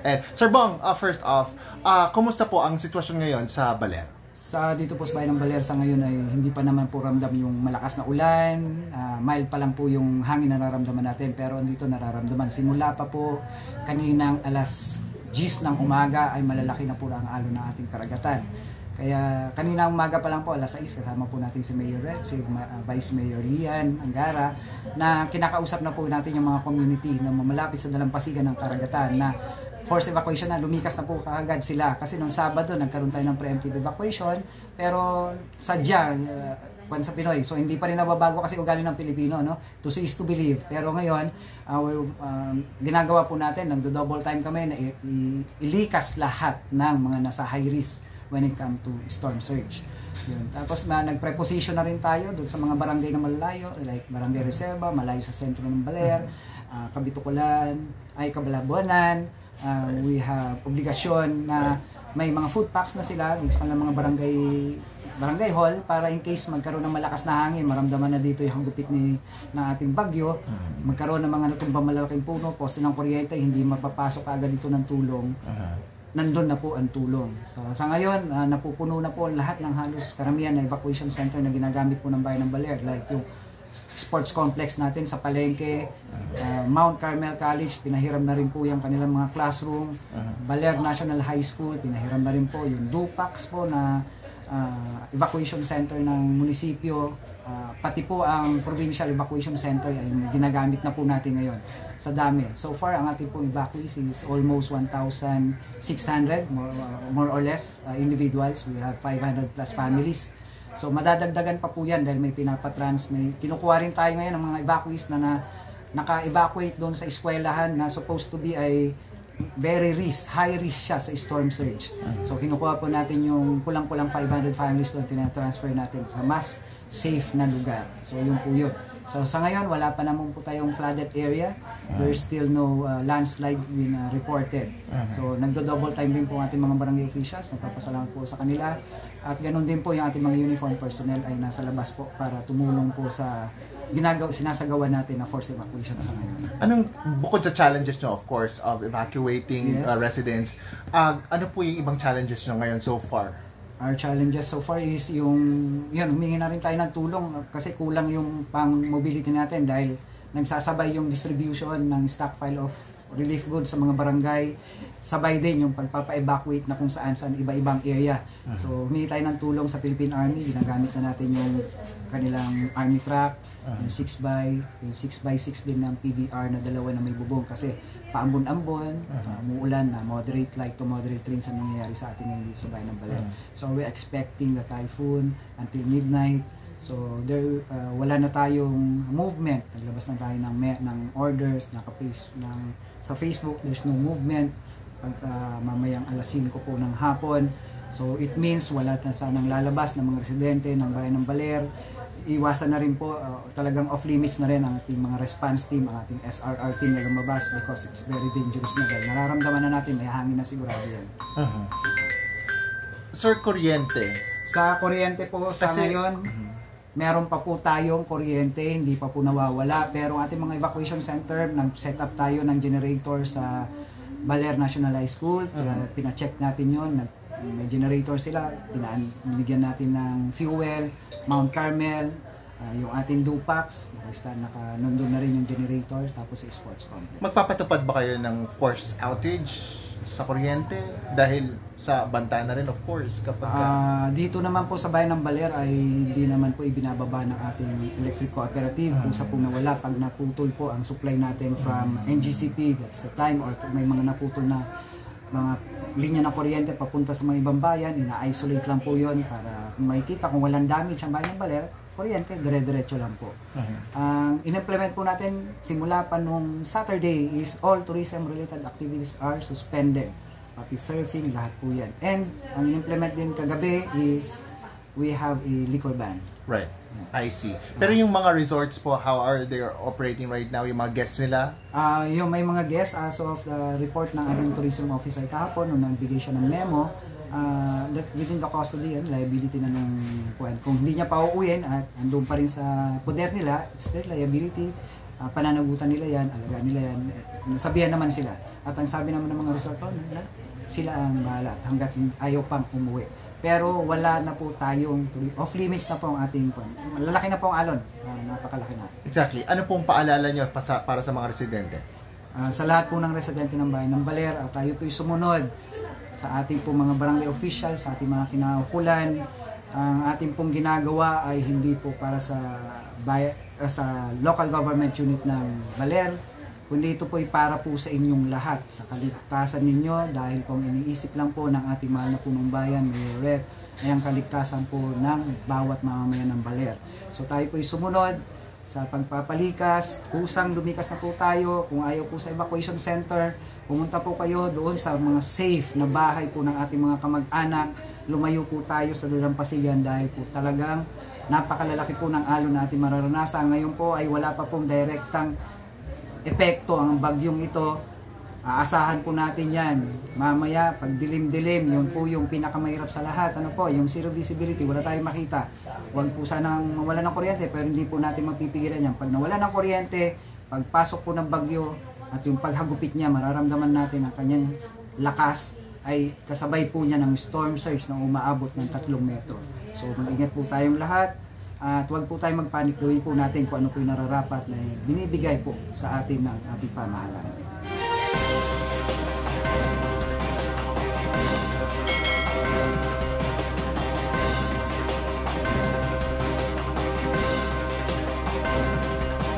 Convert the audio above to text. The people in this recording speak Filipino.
And Sir Bong, first off, kumusta po ang sitwasyon ngayon sa Baler? Sa dito po sa bayan ng Baler sa ngayon ay hindi pa naman po ramdam yung malakas na ulan, mild pa lang po yung hangin na nararamdaman natin, pero dito nararamdaman. Simula pa po kaninang alas 10 ng umaga ay malalaki na po ang alon ng ating karagatan. Kaya kanina umaga pa lang po, alas 6, kasama po natin si Mayor Red, si Vice Mayor Lian Angara, na kinakausap na po natin yung mga community na mamalapit sa dalampasigan ng karagatan na forced evacuation na, lumikas na po kaagad sila. Kasi nung Sabado, nagkaroon tayo ng preemptive evacuation, pero sadya, sa Pinoy. So hindi pa rin nababago kasi ugali ng Pilipino, no? To see is to believe. Pero ngayon, ginagawa po natin, nagdo-double time kami na ilikas lahat ng mga nasa high risk when it comes to storm surge. Yun. Tapos nagpreposition na rin tayo doon sa mga barangay na malalayo, like Barangay Reserva, malayo sa sentro ng Baler, Kabitukulan, Kabalabuanan. We have obligasyon na may mga food packs na sila dito sa kanilang mga barangay hall para in case magkaroon ng malakas na hangin, maramdaman na dito yung gupit ng ating bagyo, magkaroon ng mga natumbang malalaking puno, poste ng kuryente, hindi mapapasok agad dito ng tulong. Nandun na po ang tulong. So, sa ngayon, napupuno na po lahat ng halos karamihan na evacuation center na ginagamit po ng bayan ng Baler, like yung sports complex natin sa Palengke, Mount Carmel College, pinahiram na rin po yung kanilang mga classroom, Baler National High School, pinahiram na rin po yung Dupax po na evacuation center ng munisipyo, pati po ang provincial evacuation center ay ginagamit na po natin ngayon sa dami. So far, ang ating pong evacuees is almost 1,600, more or less, individuals. We have 500 plus families. So madadagdagan pa po yan dahil may kinukuha rin tayo ngayon ng mga evacuees na naka-evacuate doon sa eskwelahan na supposed to be ay high risk siya sa storm surge. So kinukuha po natin yung kulang-kulang 500 families doon, tinatransfer natin sa mas safe na lugar. So yun po yun. So sa ngayon, wala pa naman po tayong flooded area. There's still no landslide being reported. So nagdo-double time din po ang ating mga barangay officials. Nagpapasalamat po sa kanila. At ganoon din po yung ating mga uniform personnel ay nasa labas po para tumulong po sa sinasagawa natin na forced evacuation sa ngayon. Anong, bukod sa challenges nyo, of course, of evacuating residents, ano po yung ibang challenges nyo ngayon so far? Our challenges so far is humingi na rin tayo ng tulong kasi kulang yung pang-mobility natin dahil nagsasabay yung distribution ng stockpile of relief goods sa mga barangay, sabay din yung pagpapa-evacuate na kung saan iba-ibang area. So humingi tayo ng tulong sa Philippine Army, ginagamit na natin yung kanilang army truck, yung 6x6 din ng PDR na dalawa na may bubong kasi paambon-ambon, umuulan na moderate light to moderate rains ang nangyayari sa atin ngayon sa bayan ng Baler. So we're expecting the typhoon until midnight. So there wala na tayong movement. Naglabas na tayo ng orders, naka-paste sa Facebook, there's no movement. Mamayang alas 5 po ng hapon. So it means wala na sanang lalabas ng mga residente ng bayan ng Baler. Iwasan na rin po, talagang off-limits na rin ang ating mga response team, ang ating SRR team na lumabas because it's very dangerous na dahil nararamdaman na natin, may hangin na sigurado yan. Sir, kuryente. Sa kuryente po, sa ngayon, meron pa po tayong kuryente, hindi pa po nawawala, pero ang ating mga evacuation center, nag-set up tayo ng generator sa Baler National High School, pina-check natin yun, may generator sila, binigyan natin ng fuel, Mount Carmel, yung ating Dupax, nandun na rin yung generator, tapos sa sports complex. Magpapatupad ba kayo ng forced outage sa kuryente? Dahil sa banta na rin, of course, kapag... dito naman po sa bayan ng Baler ay hindi naman po ibinababa ng ating electric cooperative kung sa nawala pag naputol po ang supply natin from NGCP, that's the time, or may mga naputol na mga linya ng kuryente papunta sa mga ibang bayan, ina-isolate lang po yon para kung makikita kung walang damage ang bayan ng Baler, kuryente, dire-diretso lang po. Ang in-implement po natin simula pa nung Saturday is all tourism-related activities are suspended. Pati surfing, lahat po yan. And ang in-implement din kagabi is we have a liquor ban. Right. I see. Pero yung mga resorts po, how are they operating right now? Yung mga guests nila? Yung may mga guests as of the report ng aming tourism officer kahapon nung nagbigay siya ng memo, within the custody and liability na nung kung hindi niya pa uuwiin at andun pa rin sa poder nila, it's their liability, pananagutan nila yan, alagaan nila yan, nasabihan naman sila. At ang sabi naman ng mga resort owner, sila ang bahala at hanggat ayaw pang umuwi. Pero wala na po tayong off limits na po ang ating lalaki na po ang alon. Napakalaki na. Exactly. Ano pong paalala nyo para sa mga residente? Sa lahat po ng residente ng bayan ng Baler, tayo po'y sumunod sa ating po mga barangay officials, sa ating mga kinaukulan. Ang ating pong ginagawa ay hindi po para sa local government unit ng Baler, kundi ito po ay para po sa inyong lahat, sa kaligtasan ninyo, dahil kung iniisip lang po ng ating mahal na punong bayan, Mayor Rep, ay ang kaligtasan po ng bawat mamamayan ng Baler. So tayo po ay sumunod sa pagpapalikas, kusang lumikas na po tayo, kung ayaw po sa evacuation center, pumunta po kayo doon sa mga safe na bahay po ng ating mga kamag-anak, lumayo po tayo sa dalampasigan dahil po talagang napakalalaki po ng alon na ating mararanasan. Ngayon po ay wala pa pong direktang epekto ang bagyong ito. Aasahan po natin yan. Mamaya, pag dilim-dilim, yun po yung pinakamahirap sa lahat. Ano po, yung zero visibility, wala tayong makita. Huwag po sanang mawala ng kuryente, pero hindi po natin mapipigilan yan. Pag nawala ng kuryente, pagpasok po ng bagyo, at yung paghagupit niya, mararamdaman natin ang kanyang lakas ay kasabay po niya ng storm surge na umaabot ng 3 metro. So mag-ingat po tayong lahat at huwag po tayong magpanik. Gawin po natin kung ano po yung nararapat na binibigay po sa atin ng ating pamahalaan.